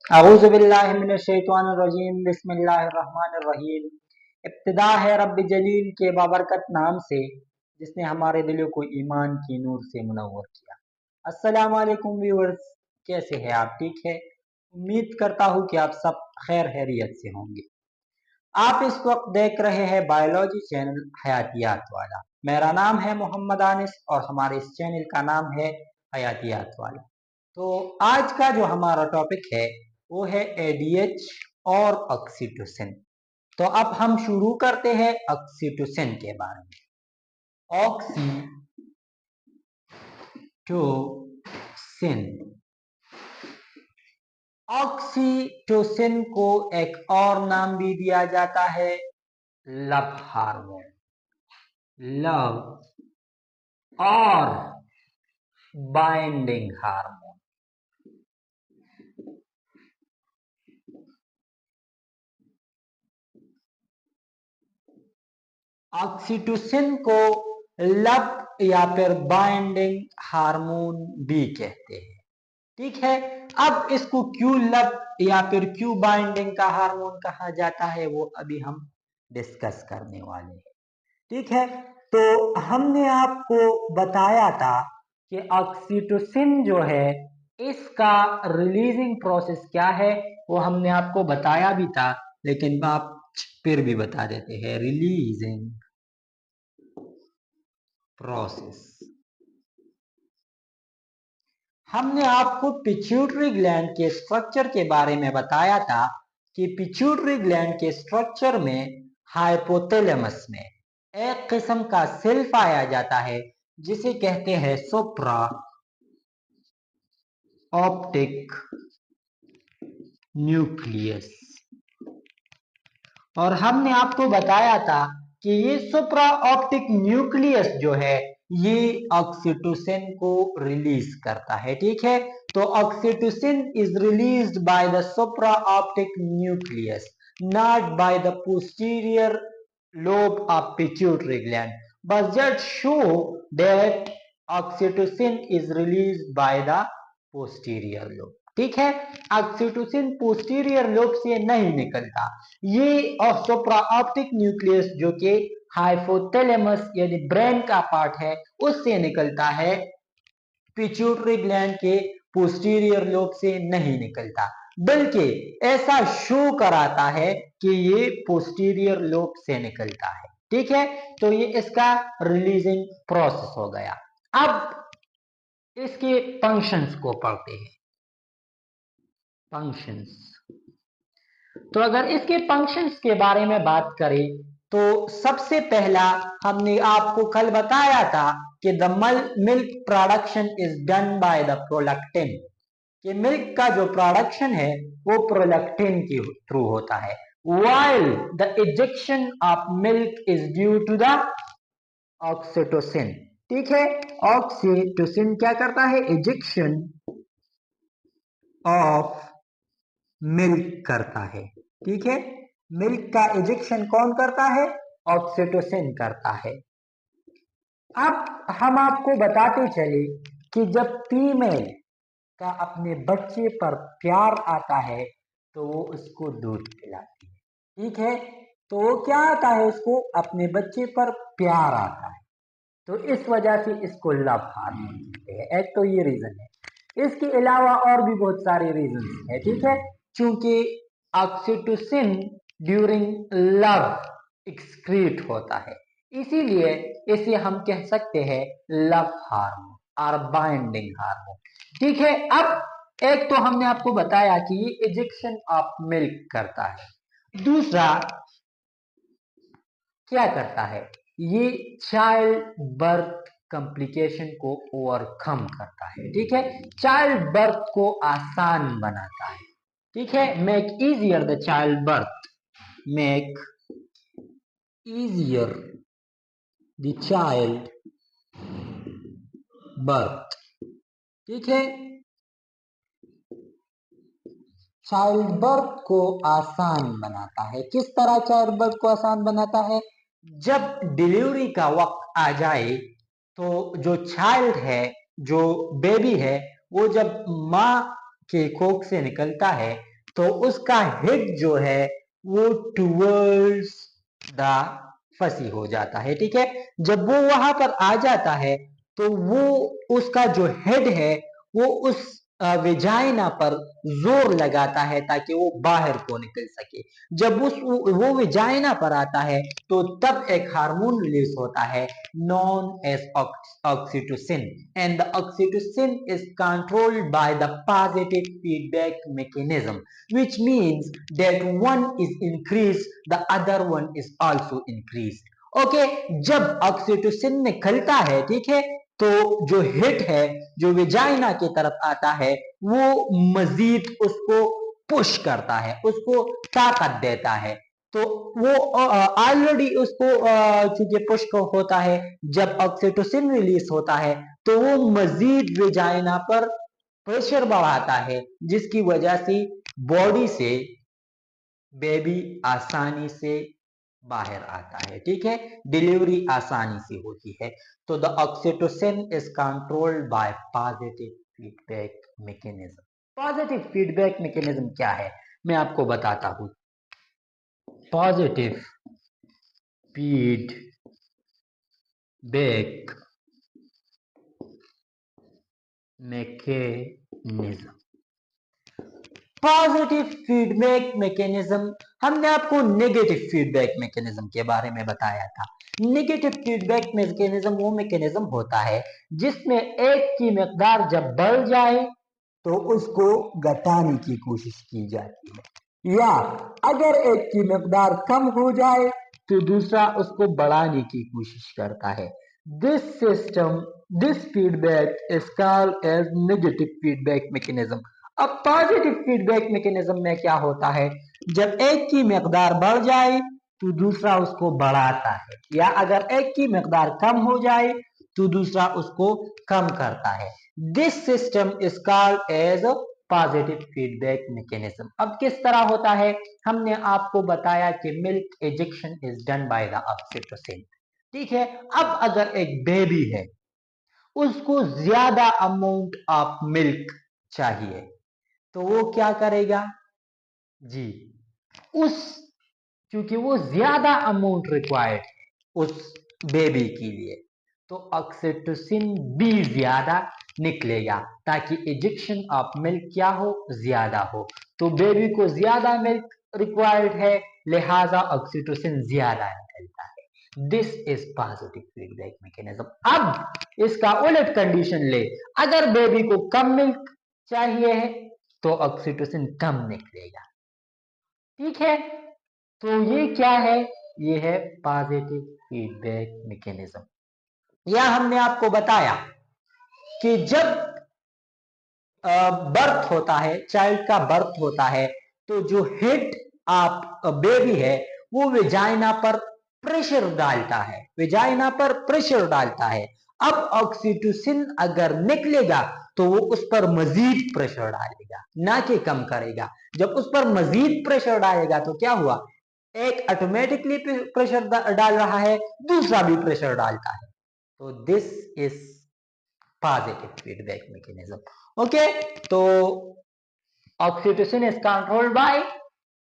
औज़ुबिल्लाहिमिनश्शैतानिर्रजीम बिस्मिल्लाहिर्रहमानिर्रहीम। इब्तिदा है रब्ब जलील के बाबरकत नाम से जिसने हमारे दिलों को ईमान की नूर से मुनव्वर किया। अस्सलाम वालेकुम व्यूअर्स, कैसे हैं आप? ठीक है, उम्मीद करता हूँ कि आप सब खैर खैरियत से होंगे। आप इस वक्त देख रहे हैं बायोलॉजी चैनल हयातियात वाला। मेरा नाम है मोहम्मद आनिस और हमारे इस चैनल का नाम है हयातियात वाला। तो आज का जो हमारा टॉपिक है वो है एडीएच और ऑक्सीटोसिन। तो अब हम शुरू करते हैं ऑक्सीटोसिन के बारे में। ऑक्सीटोसिन, ऑक्सीटोसिन को एक और नाम भी दिया जाता है लव हार्मोन, लव और बाइंडिंग हार्मोन। ऑक्सीटोसिन को लव या फिर बाइंडिंग हार्मोन भी कहते हैं। ठीक है, अब इसको क्यों लव या फिर क्यों बाइंडिंग का हार्मोन कहा जाता है वो अभी हम डिस्कस करने वाले हैं। ठीक है, तो हमने आपको बताया था कि ऑक्सीटोसिन जो है इसका रिलीजिंग प्रोसेस क्या है, वो हमने आपको बताया भी था, लेकिन आप फिर भी बता देते हैं। रिलीजिंग प्रोसेस, हमने आपको पिट्यूटरी ग्लैंड के स्ट्रक्चर के बारे में बताया था कि पिट्यूटरी ग्लैंड के स्ट्रक्चर में हाइपोथैलेमस में एक किस्म का सेल पाया जाता है जिसे कहते हैं सुप्रा ऑप्टिक न्यूक्लियस। और हमने आपको बताया था कि ये सुप्रा ऑप्टिक न्यूक्लियस जो है ये ऑक्सीटोसिन को रिलीज करता है। ठीक है, तो oxytocin is released by the supra optic nucleus, not by the posterior lobe of pituitary gland, but just show that oxytocin is released by the posterior lobe. ठीक है, ऑक्सीटोसिन पोस्टीरियर लोब से नहीं निकलता, ये सुप्रा ऑप्टिक न्यूक्लियस जो कि hypothalamus यानी brain का पार्ट है उससे निकलता है, पिट्यूटरी ग्लैंड के पोस्टीरियर लोब से नहीं निकलता, बल्कि ऐसा शो कराता है कि ये पोस्टीरियर लोब से निकलता है। ठीक है, तो ये इसका रिलीजिंग प्रोसेस हो गया। अब इसके फंक्शंस को पढ़ते हैं। फंक्शंस, तो अगर इसके फंक्शंस के बारे में बात करें तो सबसे पहला हमने आपको कल बताया था कि the milk production is done by the prolactin, कि मिल्क का जो प्रोडक्शन है वो प्रोलैक्टिन के थ्रू होता है, while the ejection of milk is due to the oxytocin. ठीक है, ऑक्सीटोसिन क्या करता है? इजेक्शन ऑफ मिल्क करता है। ठीक है, मिल्क का इजेक्शन कौन करता है? ऑक्सीटोसिन करता है। अब हम आपको बताते चले कि जब फीमेल का अपने बच्चे पर प्यार आता है तो वो उसको दूध पिलाती है। ठीक है, तो वो क्या आता है? उसको अपने बच्चे पर प्यार आता है, तो इस वजह से इसको लव हार्मोन कहते हैं। एक तो ये रीजन है, इसके अलावा और भी बहुत सारे रीजन है। ठीक है, क्योंकि ऑक्सीटोसिन ड्यूरिंग लव एक्सक्रीट होता है, इसीलिए इसे हम कह सकते हैं लव हार्मोन और बाइंडिंग हार्मोन। ठीक है, अब एक तो हमने आपको बताया कि ये इजेक्शन ऑफ मिल्क करता है, दूसरा क्या करता है? ये चाइल्ड बर्थ कॉम्प्लिकेशन को ओवरकम करता है। ठीक है, चाइल्ड बर्थ को आसान बनाता है। ठीक है, make easier the child birth, make easier the child birth. ठीक है, चाइल्ड बर्थ को आसान बनाता है। किस तरह चाइल्ड बर्थ को आसान बनाता है? जब डिलीवरी का वक्त आ जाए तो जो चाइल्ड है, जो बेबी है, वो जब माँ के कोख से निकलता है तो उसका हिट जो है वो टूवर्ड्स द फसी हो जाता है, ठीक है। जब वो वहां पर आ जाता है तो वो उसका जो हेड है वो उस वेजाइना पर जोर लगाता है ताकि वो बाहर को निकल सके। जब वो वेजाइना पर आता है तो तब एक हार्मोन रिलीज होता है known as oxytocin, and the oxytocin is controlled by the positive feedback mechanism, which means that one is increased, the other one is also increased. Okay जब ऑक्सीटोसिन निकलता है, ठीक है, तो जो हिट है जो वेजाइना की तरफ आता है वो मजीद उसको पुश करता है, उसको ताकत देता है। तो वो ऑलरेडी उसको चूंकि पुश होता है, जब ऑक्सीटोसिन रिलीज होता है तो वो मजीद वेजाइना पर प्रेशर बढ़ाता है, जिसकी वजह से बॉडी से बेबी आसानी से बाहर आता है, ठीक है, डिलीवरी आसानी से होती है। तो the oxytocin is controlled by positive feedback mechanism. Positive feedback mechanism क्या है मैं आपको बताता हूं। Positive feedback mechanism, positive feedback mechanism. हमने आपको नेगेटिव फीडबैक मैकेनिज्म के बारे में बताया था। नेगेटिव फीडबैक मैकेनिज्म वो मैकेनिज्म होता है जिसमें एक की मकदार जब बढ़ जाए तो उसको घटाने की कोशिश की जाती है, या अगर एक की मकदार कम हो जाए तो दूसरा उसको बढ़ाने की कोशिश करता है। This feedback is called as negative feedback mechanism. अब पॉजिटिव फीडबैक मैकेनिज्म में क्या होता है, जब एक की मकदार बढ़ जाए तो दूसरा उसको बढ़ाता है, या अगर एक की मकदार कम हो जाए तो दूसरा उसको कम करता है। This system is called as positive feedback mechanism. अब किस तरह होता है, हमने आपको बताया कि milk ejection is done by the oxytocin, ठीक है। अब अगर एक बेबी है उसको ज्यादा अमाउंट ऑफ मिल्क चाहिए तो वो क्या करेगा जी, उस क्योंकि वो ज्यादा अमाउंट रिक्वायर्ड है उस बेबी के लिए, तो ऑक्सीटोसिन भी ज्यादा निकलेगा ताकि इजेक्शन ऑफ मिल्क क्या हो, ज्यादा हो। तो बेबी को ज्यादा मिल्क रिक्वायर्ड है, लिहाजा ऑक्सीटोसिन ज्यादा निकलता है। This is positive feedback mechanism. अब इसका उलट कंडीशन ले, अगर बेबी को कम मिल्क चाहिए है तो ऑक्सीटोसिन कम निकलेगा, ठीक है। तो ये क्या है, ये है पॉजिटिव फीडबैक मैकेनिज्म। यह हमने आपको बताया कि जब बर्थ होता है, चाइल्ड का बर्थ होता है, तो जो हेड आप बेबी है वो वेजाइना पर प्रेशर डालता है, वेजाइना पर प्रेशर डालता है। अब ऑक्सीटोसिन अगर निकलेगा तो वो उस पर मजीद प्रेशर डालेगा, ना कि कम करेगा। जब उस पर मजीद प्रेशर डालेगा तो क्या हुआ, एक ऑटोमेटिकली प्रेशर डाल रहा है, दूसरा भी प्रेशर डालता है। तो this is positive feedback mechanism. Okay, तो oxytocin is controlled by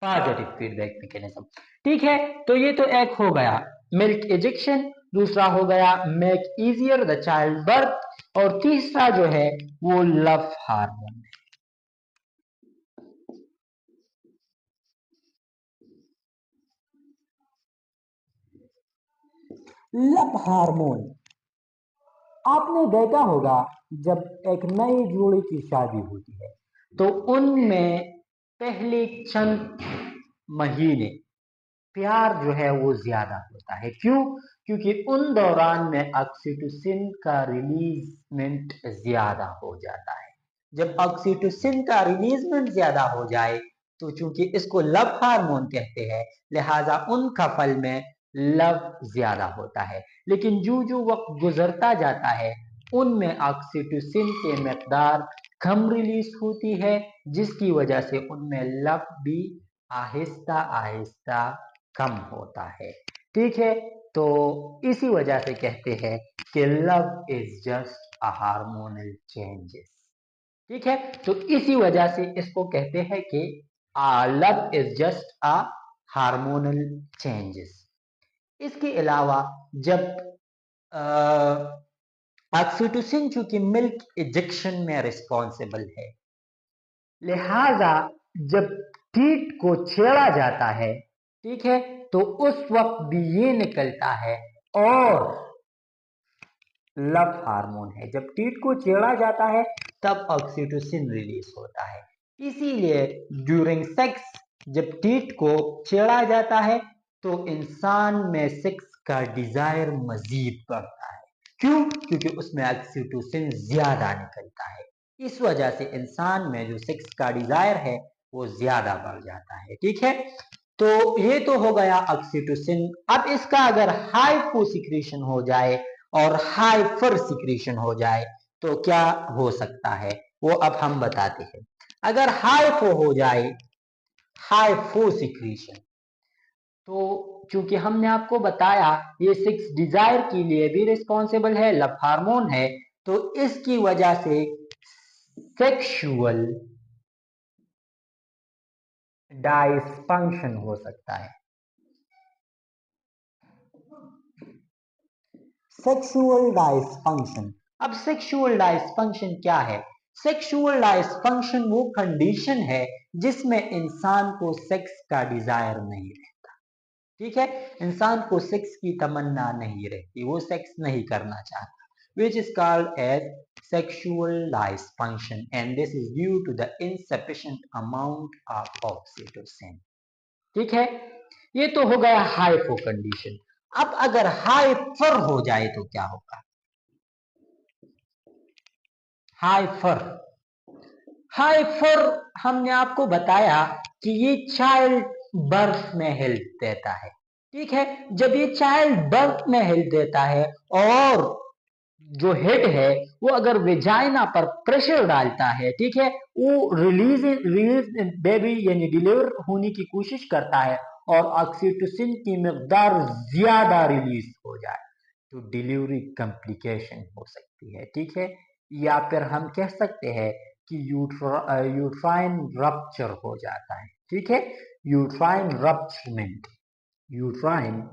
positive feedback mechanism, ठीक है। तो ये तो एक हो गया मिल्क इजेक्शन, दूसरा हो गया make easier the child birth, और तीसरा जो है वो लव हार्मोन। लव हार्मोन, आपने देखा होगा जब एक नई जोड़ी की शादी होती है तो उनमें पहले चंद महीने प्यार जो है वो ज्यादा होता है। क्यों? क्योंकि उन दौरान में ऑक्सीटोसिन का रिलीजमेंट ज्यादा हो जाता है। जब ऑक्सीटोसिन का रिलीजमेंट ज्यादा हो जाए तो चूंकि इसको लव हार्मोन कहते हैं, लिहाजा उन कपल में लव ज्यादा होता है। लेकिन जो जो वक्त गुजरता जाता है उनमें ऑक्सीटोसिन के मकदार कम रिलीज होती है, जिसकी वजह से उनमें लव भी आहिस्ता आहिस्ता कम होता है, ठीक है। तो इसी वजह से कहते हैं कि love is just a hormonal changes, ठीक है। तो इसी वजह से इसको कहते हैं कि love is just a hormonal changes. इसके अलावा जब ऑक्सीटोसिन चूंकि मिल्क इजेक्शन में रिस्पॉन्सिबल है, लिहाजा जब टीट को छेड़ा जाता है, ठीक है, तो उस वक्त भी ये निकलता है और लव हार्मोन है। जब टीट को छेड़ा जाता है तब ऑक्सीटोसिन रिलीज होता है। इसीलिए ड्यूरिंग सेक्स जब टीट को छेड़ा जाता है तो इंसान में सेक्स का डिजायर मजीद बढ़ता है। क्यों? क्योंकि उसमें ऑक्सीटोसिन ज्यादा निकलता है। इस वजह से इंसान में जो सेक्स का डिजायर है वो ज्यादा बढ़ जाता है। ठीक है, तो ये तो हो गया ऑक्सीटोसिन। अब इसका अगर हाइपो सिक्रीशन हो जाए और हाइपर सिक्रीशन हो जाए तो क्या हो सकता है, वो अब हम बताते हैं। अगर हाइपो हो जाए, हाइपो सिक्रीशन, तो चूंकि हमने आपको बताया ये सेक्स डिजायर के लिए भी रिस्पॉन्सिबल है, लव हार्मोन है, तो इसकी वजह से सेक्सुअल डायस्फंक्शन हो सकता है। सेक्सुअल डायस्फंक्शन। अब सेक्सुअल डायस्फंक्शन क्या है? सेक्सुअल डायस्फंक्शन वो कंडीशन है जिसमें इंसान को सेक्स का डिजायर नहीं रहता। ठीक है, इंसान को सेक्स की तमन्ना नहीं रहती, वो सेक्स नहीं करना चाहता, which is called as sexual dysfunction and this is due to the insufficient amount of oxytocin। ठीक है, ये तो हो गया हाइपो कंडीशन। अब अगर हाइपर हो जाए तो क्या होगा? हाइपर, हाइपर हमने आपको बताया कि ये चाइल्ड बर्थ में हेल्प देता है। ठीक है, जब ये चाइल्ड बर्थ में हेल्प देता है और जो हेड है वो अगर वेजाइना पर प्रेशर डालता है, ठीक है, वो रिलीज बेबी यानी डिलीवर होने की कोशिश करता है और ऑक्सीटोसिन की मिकदार ज्यादा रिलीज हो जाए तो डिलीवरी कॉम्प्लिकेशन हो सकती है। ठीक है, या फिर हम कह सकते हैं कि यूट्राइन रप्चर हो जाता है। ठीक है, uterine rupturement, uterine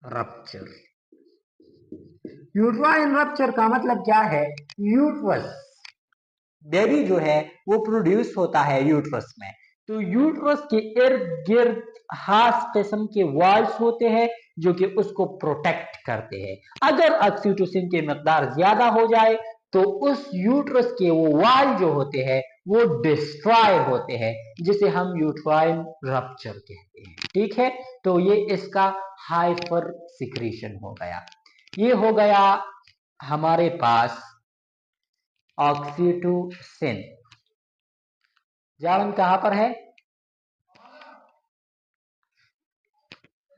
rupture. Uterine rupture का मतलब क्या है? यूट्रस, बेबी जो है वो प्रोड्यूस होता है यूट्रस में, तो यूट्रस के इर्द गिर्द खास किस्म के वॉल्स होते हैं जो कि उसको प्रोटेक्ट करते हैं। अगर ऑक्सीटोसिन की मिकदार ज्यादा हो जाए तो उस यूट्रस के वो वॉल जो होते हैं वो डिस्ट्रॉय होते हैं, जिसे हम यूट्राइन रप्चर कहते हैं। ठीक है, तो ये इसका हाइपर सिक्रीशन हो गया। ये हो गया हमारे पास ऑक्सीटोसिन। जावन कहां पर है?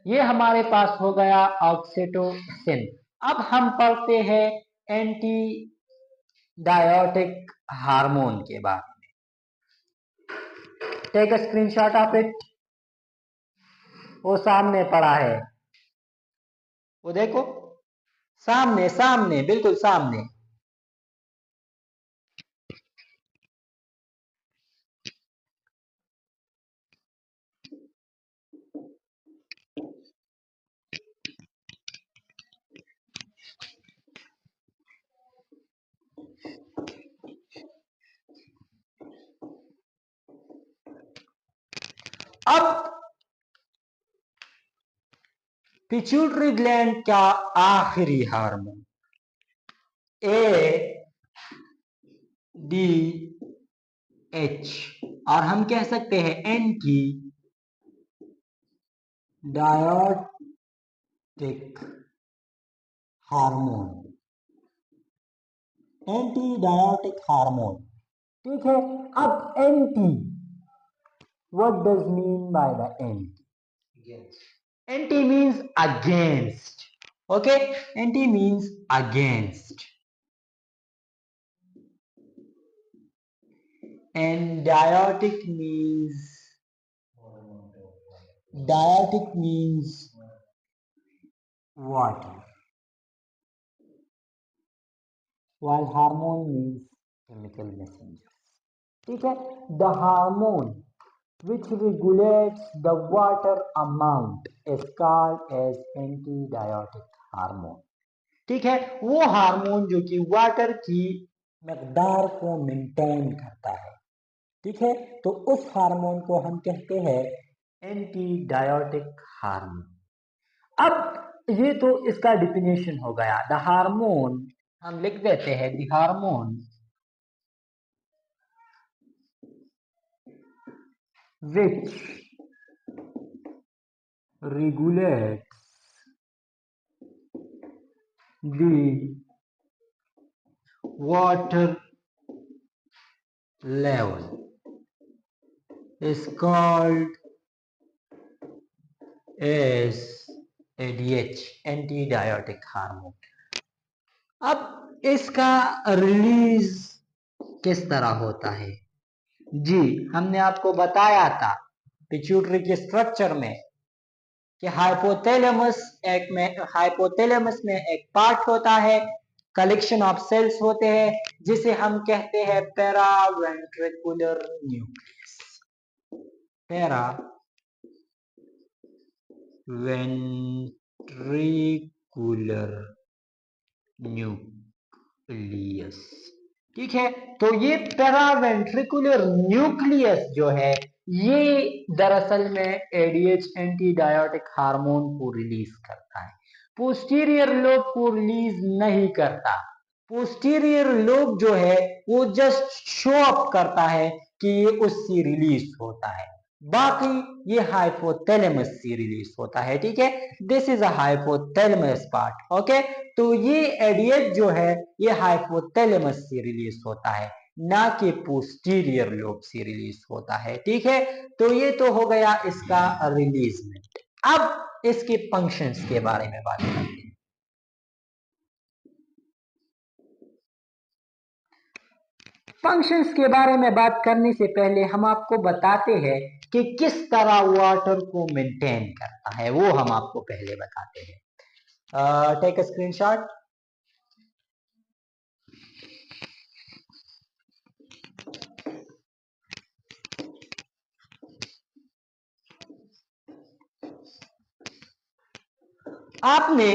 ये हमारे पास हो गया ऑक्सीटोसिन। अब हम पढ़ते हैं एंटी डायोटिक हार्मोन के बारे में। Take a screenshot of it, वो सामने पड़ा है, वो देखो, सामने सामने बिल्कुल सामने। अब पिट्यूटरी ग्लैंड का आखिरी हार्मोन ए डी एच, और हम कह सकते हैं एंटी डायोटिक हार्मोन, एंटी डायोटिक हार्मोन। ठीक है, अब anti, what does mean by the anti? Anti means against. Okay, anti means against and diotic means water, while hormone means chemical messenger. ठीक है। The hormone which regulates the water amount is called as antibiotic hormone। ठीक है, वो hormone जो कि water की मकदार को मेंटेन करता है। ठीक है, तो उस हार्मोन को हम कहते हैं एंटीबायोटिक हार्मोन। अब ये तो इसका डिफिनेशन हो गया। द हार्मोन हम लिख देते हैं, the hormone which regulates the water level is called as ADH, antibiotic hormone. अब इसका रिलीज किस तरह होता है? जी, हमने आपको बताया था पिट्यूटरी के स्ट्रक्चर में कि हाइपोथैलेमस में एक पार्ट होता है, कलेक्शन ऑफ सेल्स होते हैं, जिसे हम कहते हैं पैरावेंट्रिकुलर न्यूक्लियस। Paraventricular nucleus. ठीक है, तो ये पैरावेंट्रिकुलर न्यूक्लियस जो है, ये दरअसल में एडीएच एंटीबायोटिक हार्मोन को रिलीज करता है। पोस्टीरियर लोब को रिलीज नहीं करता। पोस्टीरियर लोब जो है वो जस्ट शो अप करता है कि ये उससे रिलीज होता है, बाकी ये हाइपोथैलेमस से रिलीज होता है। ठीक है, this is a hypothalamus part. Okay, तो ये एडीएच जो है ये हाइपोथैलेमस से रिलीज होता है, ना कि पोस्टीरियर लोब से रिलीज होता है। ठीक है, तो ये तो हो गया इसका रिलीजमेंट। अब इसके फंक्शंस के बारे में बात करते हैं। फंक्शंस के बारे में बात करने से पहले हम आपको बताते हैं कि किस तरह वाटर को मेंटेन करता है, वो हम आपको पहले बताते हैं। Take a screenshot. आपने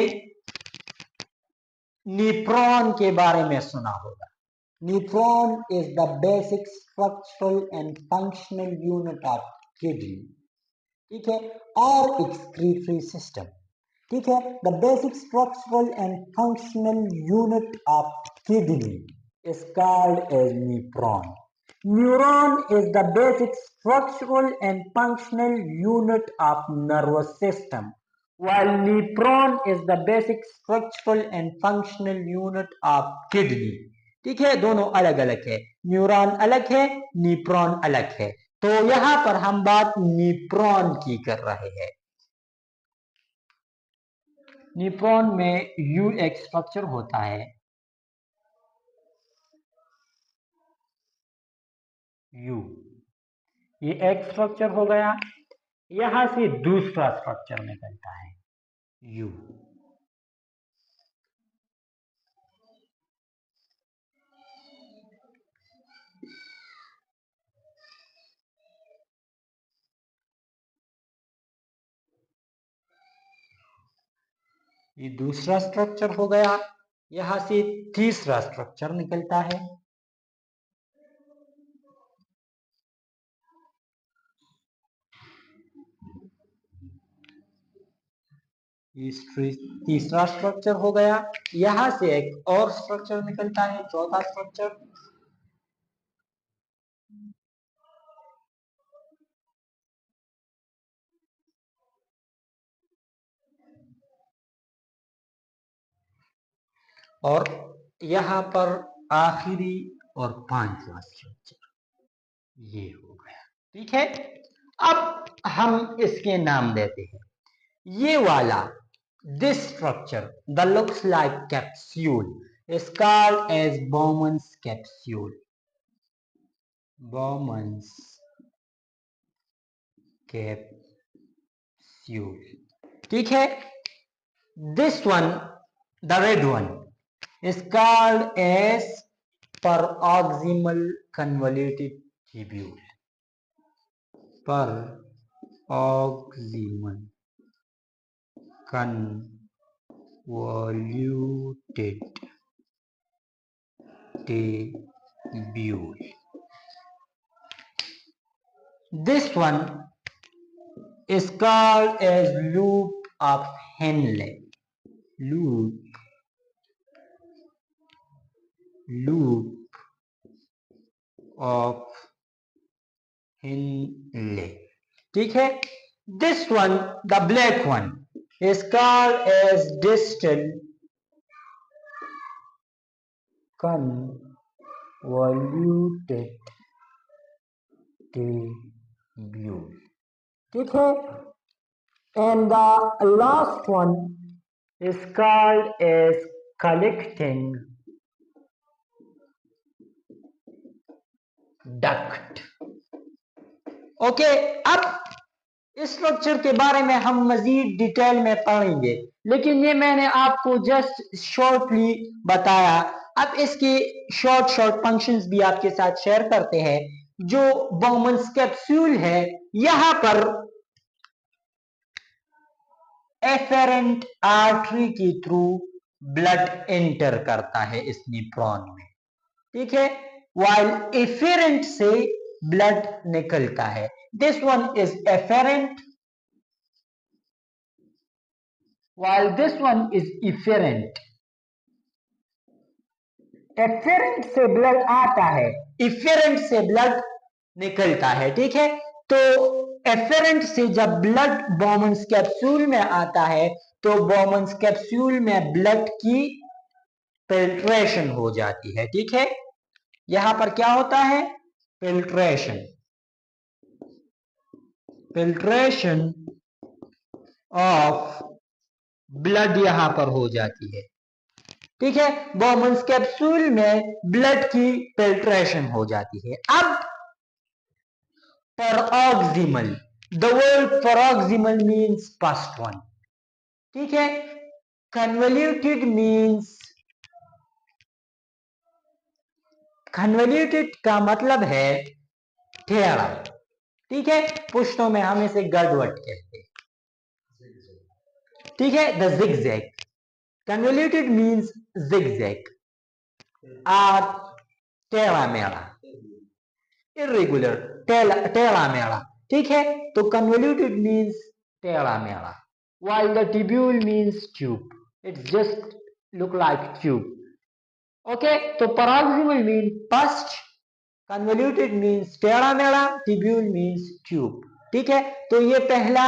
न्यूट्रॉन के बारे में सुना होगा। Neutron is the basic structural and functional unit of kidney. ठीक है, और एक्सक्रीटरी सिस्टम। ठीक है, the basic structural and functional unit of kidney is called as nephron. Neuron is the basic structural and functional unit of nervous system, while nephron is the basic structural and functional unit of kidney. ठीक है, दोनों अलग अलग है, neuron अलग है, नीप्रॉन अलग है। तो यहां पर हम बात नीप्रॉन की कर रहे हैं। नीप्रॉन में यू एक स्ट्रक्चर होता है, यू, ये एक स्ट्रक्चर हो गया। यहां से दूसरा स्ट्रक्चर निकलता है, यू। ये दूसरा स्ट्रक्चर हो गया। यहां से तीसरा स्ट्रक्चर निकलता है, तीसरा स्ट्रक्चर हो गया। यहां से एक और स्ट्रक्चर निकलता है, चौथा स्ट्रक्चर। और यहां पर आखिरी और पांचवा स्ट्रक्चर ये हो गया। ठीक है, अब हम इसके नाम देते हैं। ये वाला, this structure that looks like capsule is called as Bowman's capsule. Bowman's capsule. ठीक है, this one, the red one, is called as paroxysmal convoluted tubule पर ऑक्सिमल convoluted tubule. This one is called as loop of Henle. Loop of Henle. ठीक है. This one, the black one, is called as distal convoluted tubule. ठीक है. And the last one is called as collecting duct. Okay. अब इस structure के बारे में हम मजीद डिटेल में पढ़ेंगे, लेकिन ये मैंने आपको जस्ट शॉर्टली बताया. अब इसके शॉर्ट फंक्शंस भी आपके साथ शेयर करते हैं. जो बाउमन्स कैप्सूल है, यहां पर एफेरेंट आर्टरी के थ्रू ब्लड एंटर करता है इस न्यूरॉन में. ठीक है. वाइल एफेरेंट से ब्लड निकलता है. This one is efferent while this one is efferent. Efferent से ब्लड आता है, इफेरेंट से ब्लड निकलता है. ठीक है. तो एफेरेंट से जब ब्लड बाउमन्स कैप्सूल में आता है तो बाउमन्स कैप्सूल में ब्लड की फिल्ट्रेशन हो जाती है. ठीक है. यहां पर क्या होता है? फिल्ट्रेशन ऑफ ब्लड यहां पर हो जाती है. ठीक है. बाउमन्स कैप्सूल में ब्लड की फिल्ट्रेशन हो जाती है. अब proximal, the word proximal means first one. ठीक है. कन्वोल्यूटेड मीन्स, कन्वोल्यूटेड का मतलब है टेढ़ा. ठीक है. पुश्तों में हम इसे गड़वट कहते हैं. ठीक है. The zigzag. Convoluted means zigzag or टेढ़ा मेढ़ा, irregular, टेढ़ा मेढ़ा. ठीक है. तो convoluted means टेढ़ा मेढ़ा, while the tubule means tube. It's just look like tube. Okay. तो paroxysmal means first, convoluted means टेढ़ा मेढ़ा, tubule means tube. ठीक है. तो ये पहला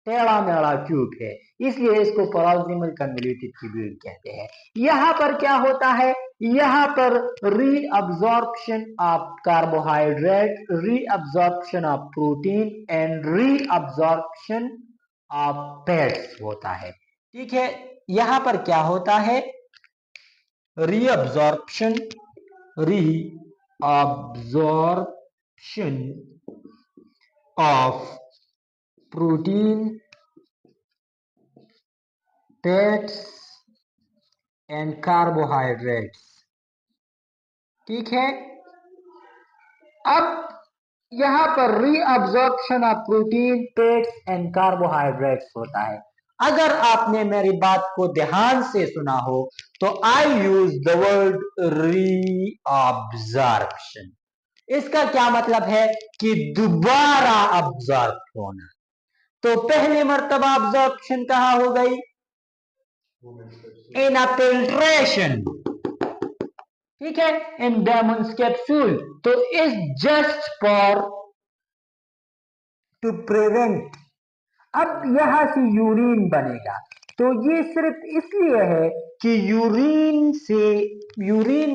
टेढ़ा मेढ़ा ट्यूब है, इसलिए इसको पैरोक्सिमल कन्वोल्यूटेड ट्यूब्यूल कहते हैं. यहां पर क्या होता है? यहां पर reabsorption of carbohydrate, reabsorption of protein and reabsorption of fats होता है. ठीक है. यहां पर क्या होता है? Reabsorption of protein, fats and carbohydrates. ठीक है. अब यहां पर reabsorption of protein, fats and carbohydrates होता है. अगर आपने मेरी बात को ध्यान से सुना हो तो आई यूज द वर्ड रीअब्जॉर्प्शन. इसका क्या मतलब है? कि दोबारा अब्जॉर्ब होना. तो पहली मर्तबा अब्जॉर्प्शन कहां हो गई? In a filtration. ठीक है. In Bowman's capsule. तो is just for to prevent. अब यहां से यूरिन बनेगा, तो ये सिर्फ इसलिए है कि यूरिन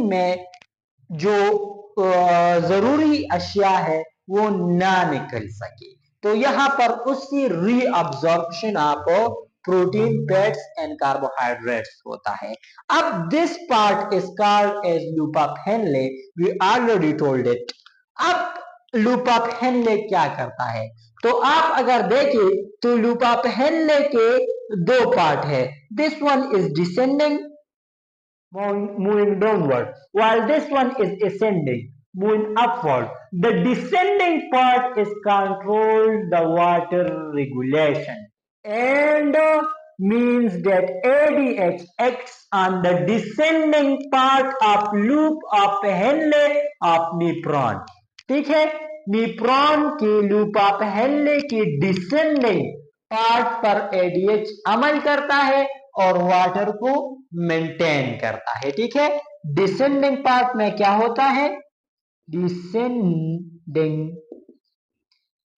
में जो जरूरी अशिया है वो ना निकल सके. तो यहां पर उसकी reabsorption of protein, fats and carbohydrates होता है. अब this part is called as loop of Henle. We already told it. अब लूप ऑफ हेनले क्या करता है? तो आप अगर देखें तो लूप ऑफ हेनले के दो पार्ट है. This one is descending, moving downward, while this one is ascending, moving upward. The descending part is controlled the water regulation and means that ADH acts on the descending part of loop of Henle of nephron. ठीक है, nephron के loop of Henle की descending part पर ADH अमल करता है और water को maintain करता है। ठीक है, डिसेंडिंग पार्ट में क्या होता है, डिसेंडिंग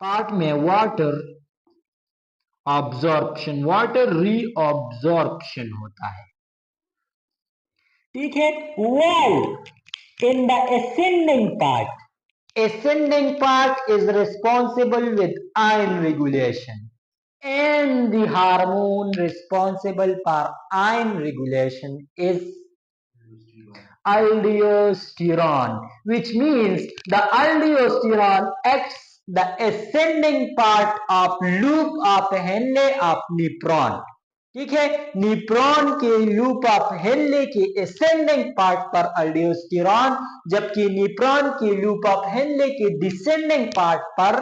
पार्ट में वाटर ऑब्जॉर्प्शन, वाटर रीअब्जॉर्प्शन होता है। ठीक है, well in the ascending part is responsible with iron regulation and the hormone responsible for iron regulation is aldosterone, which means the aldosterone acts the ascending part of loop of Henle of nephron. ठीक है, neutron के loop of Henley के ascending part पर aldosterone, जबकि neutron के loop of Henley के descending part पर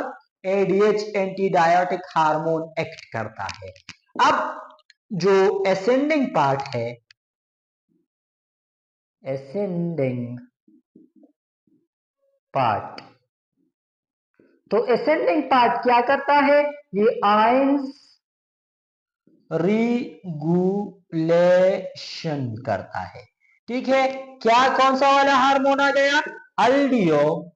ADH एंटीडायोटिक hormone act करता है। अब जो असेंडिंग पार्ट है, असेंडिंग पार्ट, तो असेंडिंग पार्ट क्या करता है, ये आयंस रेगुलेशन करता है। ठीक है, क्या कौन सा वाला हार्मोन आ गया, aldosterone.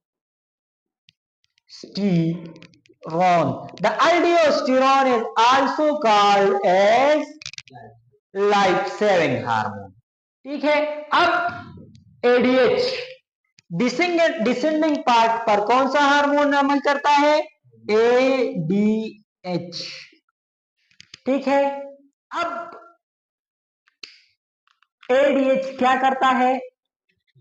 The aldosterone is also called as life saving hormone. ठीक है, अब एडीएच डिसेंडिंग पार्ट पर कौन सा हार्मोन अमल करता है, एडीएच। ठीक है, अब एडीएच क्या करता है,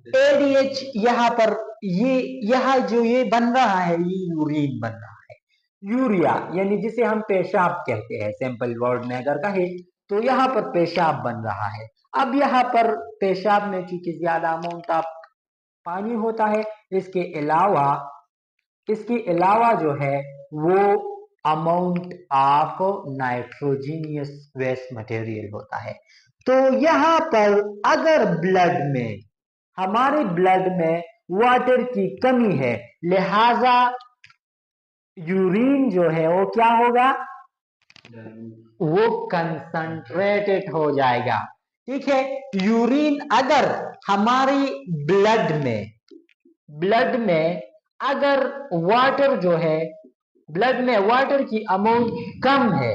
एडीएच यहां पर यहां जो ये बन रहा है, ये यूरिन बन रहा है, यूरिया यानी जिसे हम पेशाब कहते हैं, सिंपल वर्ड में अगर कहे तो यहाँ पर पेशाब बन रहा है। अब यहाँ पर पेशाब में चूंकि ज्यादा अमाउंट ऑफ पानी होता है, इसके अलावा जो है वो amount of nitrogenous waste material होता है। तो यहाँ पर अगर ब्लड में, हमारे ब्लड में वाटर की कमी है, लिहाजा यूरिन जो है वो क्या होगा, वो कंसंट्रेटेड हो जाएगा। ठीक है, यूरिन अगर हमारी ब्लड में अगर वाटर जो है, ब्लड में वाटर की अमाउंट कम है,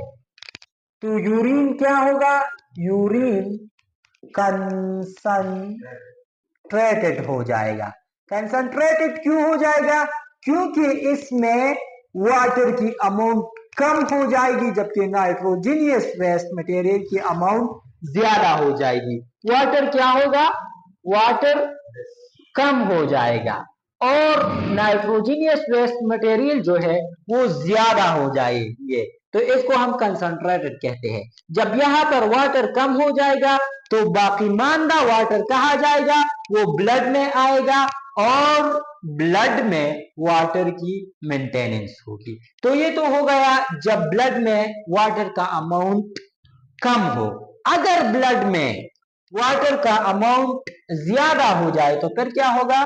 तो यूरिन क्या होगा, यूरिन कंसंट्रेटेड हो जाएगा। कंसंट्रेटेड क्यों हो जाएगा, क्योंकि इसमें वाटर की अमाउंट कम हो जाएगी, जबकि नाइट्रोजीनियस वेस्ट मटेरियल की अमाउंट ज्यादा हो जाएगी। वाटर क्या होगा, वाटर कम हो जाएगा और नाइट्रोजीनियस वेस्ट मटेरियल जो है वो ज्यादा हो जाएंगे, तो इसको हम कंसंट्रेटेड कहते हैं। जब यहाँ पर वाटर कम हो जाएगा तो बाकी मानदा वाटर कहा जाएगा, वो ब्लड में आएगा और ब्लड में वाटर की मेंटेनेंस होगी। तो ये तो हो गया जब ब्लड में वाटर का अमाउंट कम हो। अगर ब्लड में वाटर का अमाउंट ज्यादा हो जाए तो फिर क्या होगा,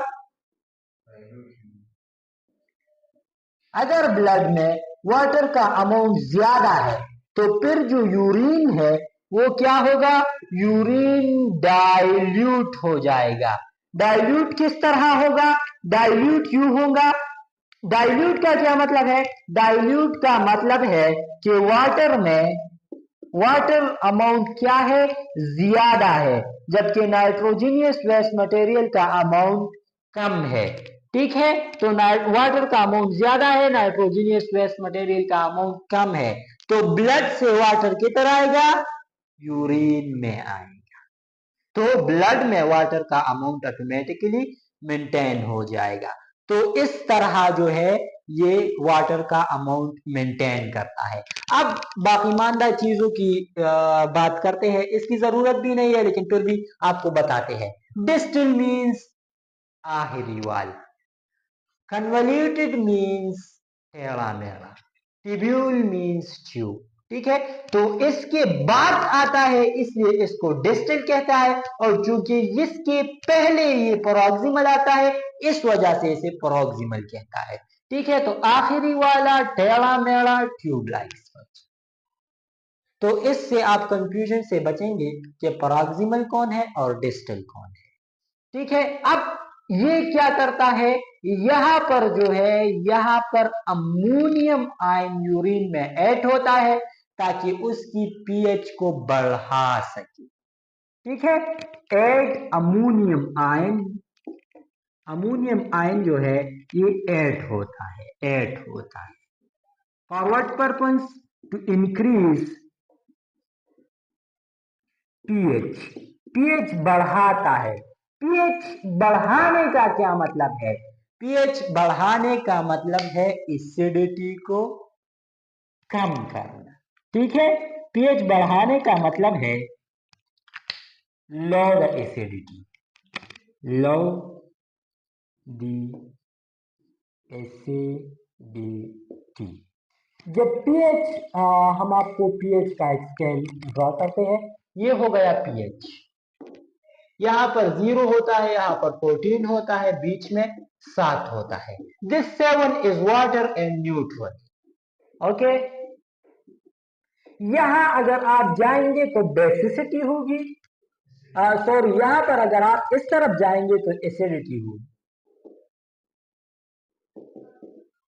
अगर ब्लड में वाटर का अमाउंट ज्यादा है तो फिर जो यूरिन है वो क्या होगा, यूरिन डाइल्यूट हो जाएगा। डाइल्यूट किस तरह होगा, डाइल्यूट यूं होगा, डाइल्यूट का क्या मतलब है, डाइल्यूट का मतलब है कि वाटर में वाटर अमाउंट क्या है, ज्यादा है, जबकि नाइट्रोजीनियस वेस्ट मटेरियल का अमाउंट कम है। ठीक है, तो वाटर का अमाउंट ज्यादा है, नाइट्रोजीनियस वेस्ट मटेरियल का अमाउंट कम है, तो ब्लड से वाटर किधर आएगा, यूरिन में आएगा। तो ब्लड में वाटर का अमाउंट ऑटोमेटिकली मेंटेन हो जाएगा। तो इस तरह जो है ये वाटर का अमाउंट मेंटेन करता है। अब बाकी मानदा चीजों की बात करते हैं, इसकी जरूरत भी नहीं है लेकिन फिर भी आपको बताते हैं। डिस्टल मीन्स आखिरी वाल, कन्वल्यूटेड मीन्स टेढ़ा मेढ़ा, ट्यूब्यूल मीन्स ट्यूब। ठीक है, तो इसके बाद आता है इसलिए इसको डिस्टल कहता है, और चूंकि इसके पहले ये प्रोक्सिमल आता है इस वजह से इसे प्रोक्सिमल कहता है। ठीक है, तो आखिरी वाला टेढ़ा मेढ़ा ट्यूब लाइक स्पंज। तो इससे आप कंफ्यूजन से बचेंगे कि प्रोक्सिमल कौन है और डिस्टल कौन है। ठीक है, अब ये क्या करता है, यहां पर जो है यहां पर अमोनियम आयन यूरिन में ऐड होता है ताकि उसकी पीएच को बढ़ा सके। ठीक है, add ammonium ion, ammonium ion जो है ये ऐड होता है, ऐड होता है for what purpose, to increase pH, pH बढ़ाता है। पीएच बढ़ाने का क्या मतलब है, पीएच बढ़ाने का मतलब है एसिडिटी को कम करना। ठीक है, पीएच बढ़ाने का मतलब है low the acidity, low the acidity. जब पीएच हम आपको पीएच का स्केल ड्रॉ करते हैं, ये हो गया पीएच, यहाँ पर 0 होता है, यहाँ पर 14 होता है, बीच में 7 होता है। This 7 is water and neutral. Okay, यहां अगर आप जाएंगे तो बेसिसिटी होगी, सॉरी यहां पर अगर आप इस तरफ जाएंगे तो एसिडिटी होगी,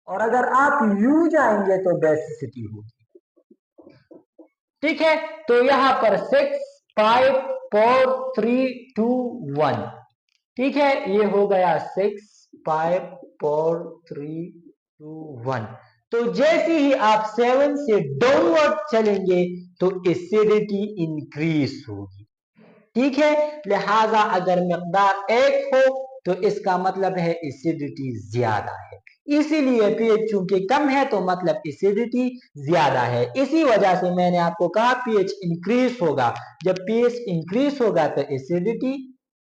और अगर आप यू जाएंगे तो बेसिसिटी होगी। ठीक है, तो यहां पर 6 5 4 3 2 1। ठीक है, ये हो गया 6 5 4 3 2 1। तो जैसे ही आप 7 से डाउनवर्ड चलेंगे तो एसिडिटी इंक्रीज होगी। ठीक है, लिहाजा अगर मिकदार 1 हो तो इसका मतलब है एसिडिटी ज्यादा है, इसीलिए पीएच चूंकि कम है तो मतलब एसिडिटी ज्यादा है। इसी वजह से मैंने आपको कहा पीएच इंक्रीज होगा, जब पीएच इंक्रीज होगा तो एसिडिटी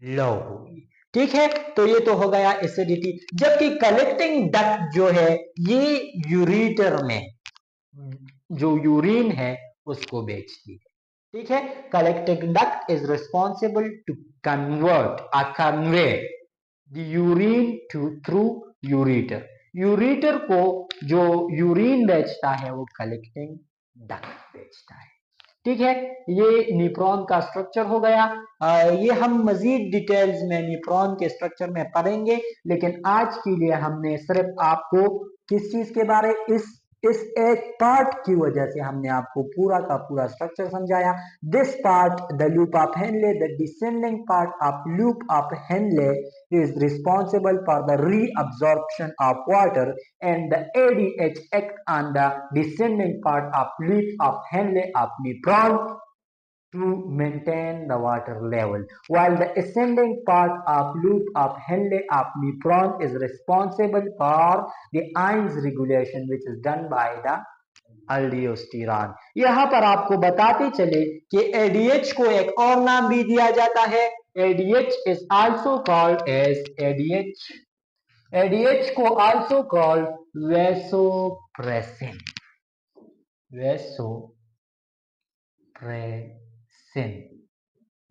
लो होगी। ठीक है, तो ये तो हो गया एसिडिटी। जबकि कलेक्टिंग डक्ट जो है ये यूरेटर में जो यूरिन है उसको बेचती है। ठीक है, collecting duct is responsible to convert convey the urine through ureter. Ureter को जो यूरिन बेचता है वो कलेक्टिंग डक्ट बेचता है। ठीक है, ये न्यूट्रॉन का स्ट्रक्चर हो गया। ये हम मजीद डिटेल्स में न्यूट्रॉन के स्ट्रक्चर में पढ़ेंगे, लेकिन आज के लिए हमने सिर्फ आपको किस चीज के बारे इस एक पार्ट की वजह से हमने आपको पूरा का पूरा स्ट्रक्चर समझाया। This part the loop of Henley, the descending part of loop of Henley is responsible for the reabsorption of water, and the ADH act on the descending part of loop of Henle of neutron to maintain the water level, while the ascending part of loop of Henle of neutron is responsible for the ions regulation, which is done by the अल्डियोस्टीरान। यहां पर आपको बताते चले कि ADH को एक और नाम भी दिया जाता है, ADH is also called as ADH. ADH को also called vasopressin. Vasopressin.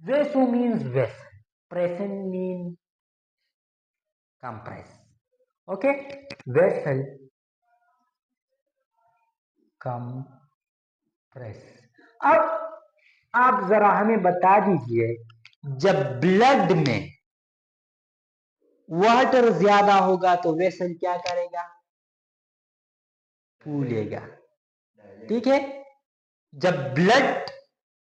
Vaso means vessel. Pressin means compress. Okay? Vessel compress. अब आप जरा हमें बता दीजिए, जब ब्लड में वाटर ज्यादा होगा तो वेसल क्या करेगा, फूलेगा। ठीक है, जब ब्लड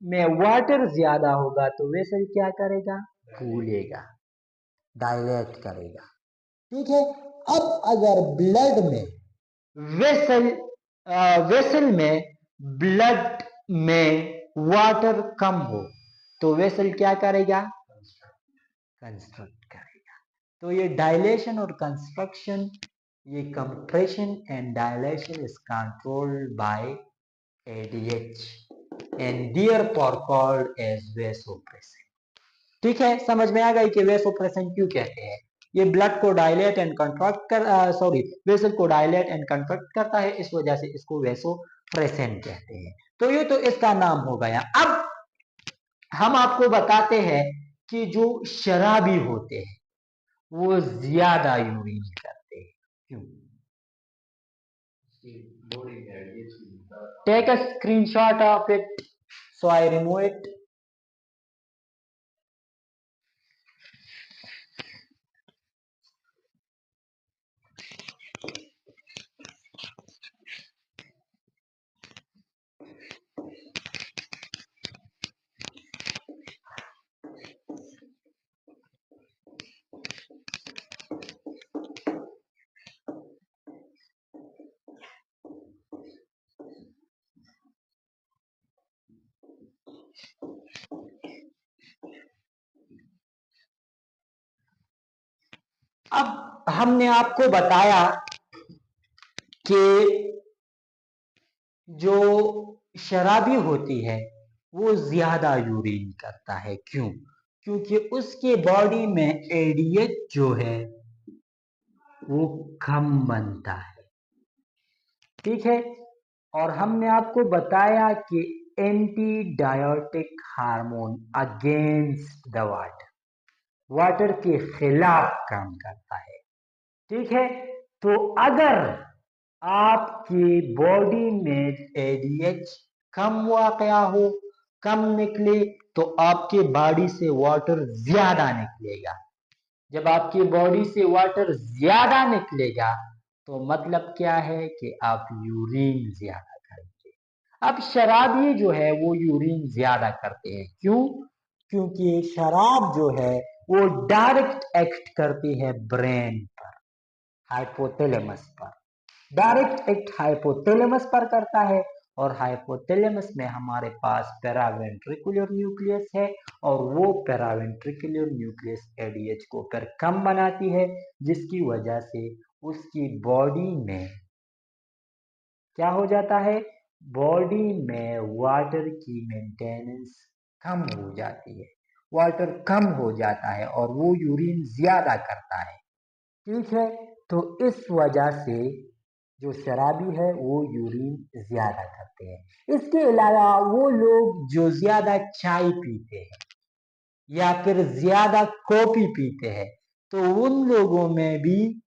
में वाटर ज्यादा होगा तो वेसल क्या करेगा, फूलेगा, डायलेट करेगा। ठीक है, अब अगर ब्लड में वेसल में ब्लड में वाटर कम हो तो वेसल क्या करेगा, कंस्ट्रक्ट करेगा। तो ये डायलेशन और कंस्ट्रक्शन, ये compression and dilation is controlled bye ADH and therefore called as vasopressin। ठीक है, समझ में आ गई कि वेसोप्रेसिन क्यों कहते हैं। ये ब्लड को डायलेट एंड कंट्रैक्ट कर वेसल को डायलेट एंड कंट्रैक्ट करता है, इस वजह से इसको वेसोप्रेसन कहते हैं। तो ये तो इसका नाम हो गया। अब हम आपको बताते हैं कि जो शराबी होते हैं वो ज्यादा यूरिन करते हैं, क्यों? Take a screenshot of it, so I remove it. अब हमने आपको बताया कि जो शराबी होती है वो ज्यादा यूरिन करता है, क्यों? क्योंकि उसके बॉडी में एडीएच जो है वो कम बनता है, ठीक है। और हमने आपको बताया कि antidiuretic hormone against the water के खिलाफ काम करता है, ठीक है। तो अगर आपकी बॉडी में एडीएच कम वाकया हो, कम निकले, तो आपके बॉडी से वाटर ज्यादा निकलेगा। जब आपकी बॉडी से वाटर ज्यादा निकलेगा तो मतलब क्या है कि आप यूरिन ज्यादा करेंगे। अब शराबी जो है वो यूरिन ज्यादा करते हैं, क्यों? क्योंकि शराब जो है वो डायरेक्ट एक्ट करती है ब्रेन पर, हाइपोथैलेमस पर। डायरेक्ट एक्ट हाइपोथैलेमस पर करता है, और हाइपोथैलेमस में हमारे पास पैरावेंट्रिकुलर न्यूक्लियस है, और वो पैरावेंट्रिकुलर न्यूक्लियस एडीएच को फिर कम बनाती है, जिसकी वजह से उसकी बॉडी में क्या हो जाता है, बॉडी में वाटर की मेंटेनेंस कम हो जाती है, वाटर कम हो जाता है और वो यूरिन ज्यादा करता है, ठीक है। तो इस वजह से जो शराबी है वो यूरिन ज्यादा करते हैं। इसके अलावा वो लोग जो ज्यादा चाय पीते हैं या फिर ज्यादा कॉफी पीते हैं, तो उन लोगों में भी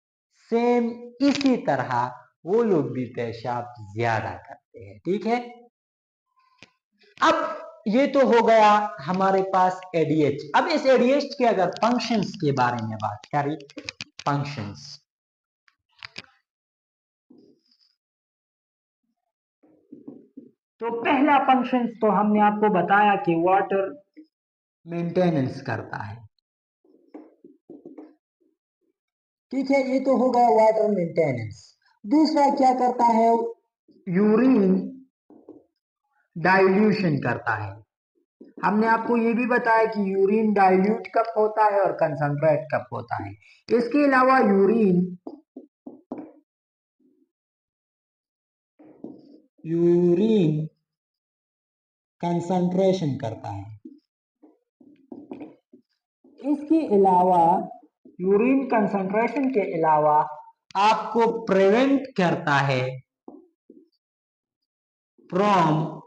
सेम इसी तरह वो लोग भी पेशाब ज्यादा करते हैं, ठीक है। अब ये तो हो गया हमारे पास एडीएच। अब इस एडीएच के अगर फंक्शंस के बारे में बात करें, फंक्शंस, तो पहला फंक्शन तो हमने आपको बताया कि वाटर मेंटेनेंस करता है, ठीक है। ये तो हो गया वाटर मेंटेनेंस। दूसरा क्या करता है, यूरिन डाइल्यूशन करता है। हमने आपको ये भी बताया कि यूरिन डाइल्यूट कब होता है और कंसंट्रेट कब होता है। इसके अलावा यूरिन कंसंट्रेशन करता है। इसके अलावा यूरिन कंसंट्रेशन के अलावा आपको प्रिवेंट करता है फ्रॉम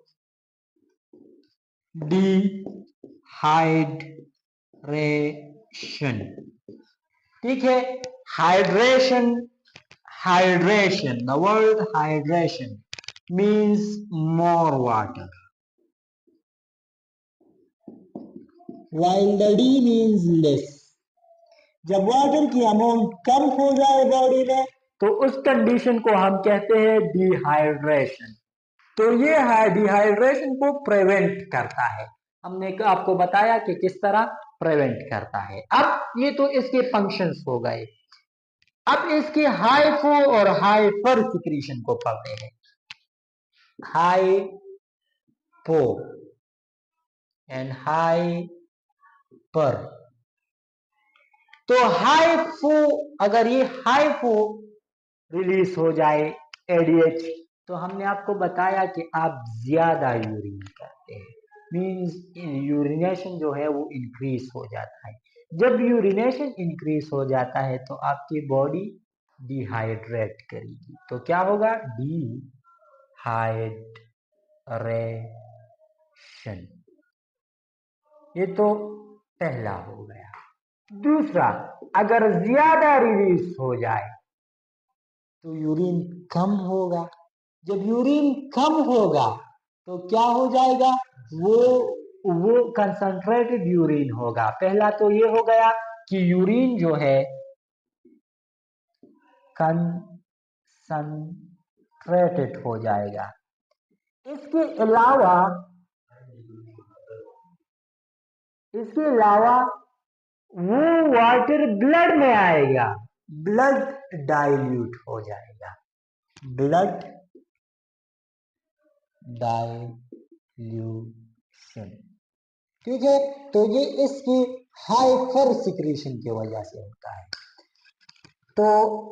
डिहाइड्रेशन, ठीक है। Hydration, hydration, the word hydration means more water, while the D means less। जब वाटर की अमाउंट कम हो जाए बॉडी में तो उस कंडीशन को हम कहते हैं डिहाइड्रेशन। तो ये है डिहाइड्रेशन को प्रिवेंट करता है। हमने आपको बताया कि किस तरह प्रिवेंट करता है। अब ये तो इसके फंक्शंस हो गए। अब इसके हाइपो और हाइपर सिक्रीशन को पढ़ते हैं। Hypo and hyper. तो हाइपो, अगर ये हाइपो रिलीज हो जाए एडीएच, तो हमने आपको बताया कि आप ज्यादा यूरिन करते हैं, मींस यूरिनेशन जो है वो इंक्रीज हो जाता है। जब यूरिनेशन इंक्रीज हो जाता है तो आपकी बॉडी डिहाइड्रेट करेगी, तो क्या होगा, डिहाइड्रेशन। ये तो पहला हो गया। दूसरा, अगर ज्यादा रिलीज हो जाए तो यूरिन कम होगा। जब यूरिन कम होगा तो क्या हो जाएगा, वो कंसंट्रेटेड यूरिन होगा। पहला तो ये हो गया कि यूरिन जो है कंसंट्रेटेड हो जाएगा। इसके अलावा वो वाटर ब्लड में आएगा, ब्लड डाइल्यूट हो जाएगा, ब्लड डाइल्यूशन। ठीक है, तो ये इसकी हाइपर सिक्रीशन की वजह से होता है। तो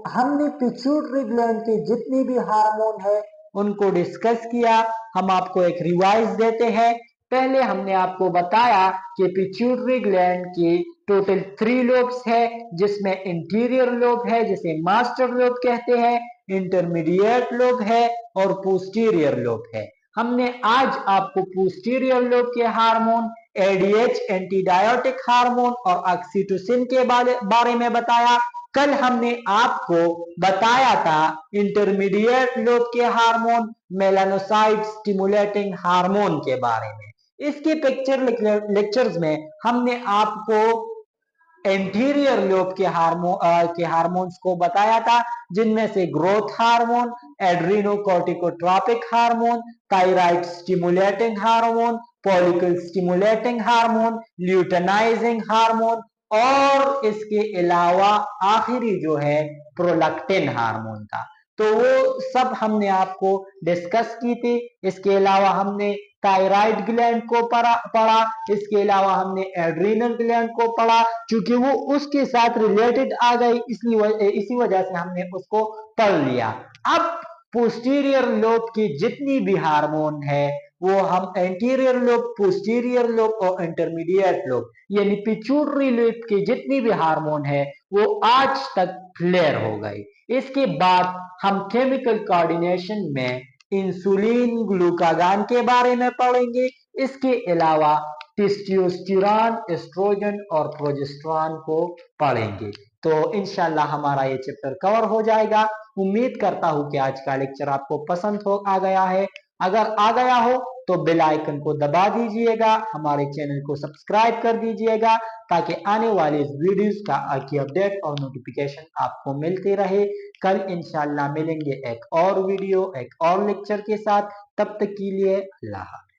हमने पिट्यूटरी ग्लैंड के जितने भी हार्मोन है उनको डिस्कस किया। हम आपको एक रिवाइज देते हैं। पहले हमने आपको बताया कि पिट्यूटरी ग्लैंड की टोटल 3 लोब्स है, जिसमें इंटीरियर लोब है जिसे मास्टर लोब कहते हैं, इंटरमीडिएट लोब है और पोस्टीरियर लोब है। हमने आज आपको पोस्टीरियर लोब के हार्मोन एडीएच एंटीडायोटिक हार्मोन और ऑक्सीटोसिन के बारे में बताया। कल हमने आपको बताया था इंटरमीडिएट लोब के हार्मोन मेलानोसाइट स्टिमुलेटिंग हार्मोन के बारे में। इसके लेक्चर्स में हमने आपको एंटीरियर लोब के हार्मोन्स को बताया था, जिनमें से growth hormone, adrenocorticotropic hormone, thyroid stimulating hormone, follicle stimulating hormone, luteinising hormone और इसके अलावा आखिरी जो है प्रोलैक्टिन हार्मोन था। तो वो सब हमने आपको डिस्कस की थी। इसके अलावा हमने थायराइड ग्लैंड को पढ़ा, इसके अलावा हमने एड्रीनल ग्लैंड को पढ़ा। क्योंकि वो उसके साथ रिलेटेड आ गई, इसलिए इसी वजह से हमने उसको पढ़ लिया। अब पोस्टीरियर लोब की जितनी भी हार्मोन है वो हम एंटीरियर लोब, पोस्टीरियर लोब और इंटरमीडिएट लोब यानी पिट्यूटरी लोब की जितनी भी हार्मोन है वो आज तक क्लियर हो गई। इसके बाद हम केमिकल कोऑर्डिनेशन में इंसुलिन, ग्लूकागॉन के बारे में पढ़ेंगे। इसके अलावा टेस्टोस्टेरोन, एस्ट्रोजन और प्रोजेस्टेरोन को पढ़ेंगे। तो इंशाल्लाह हमारा ये चैप्टर कवर हो जाएगा। उम्मीद करता हूं कि आज का लेक्चर आपको पसंद आ गया है। अगर आ गया हो तो बेल आइकन को दबा दीजिएगा, हमारे चैनल को सब्सक्राइब कर दीजिएगा ताकि आने वाले वीडियोस की अपडेट और नोटिफिकेशन आपको मिलती रहे। कल इंशाल्लाह मिलेंगे एक और वीडियो, एक और लेक्चर के साथ। तब तक के लिए अल्लाह।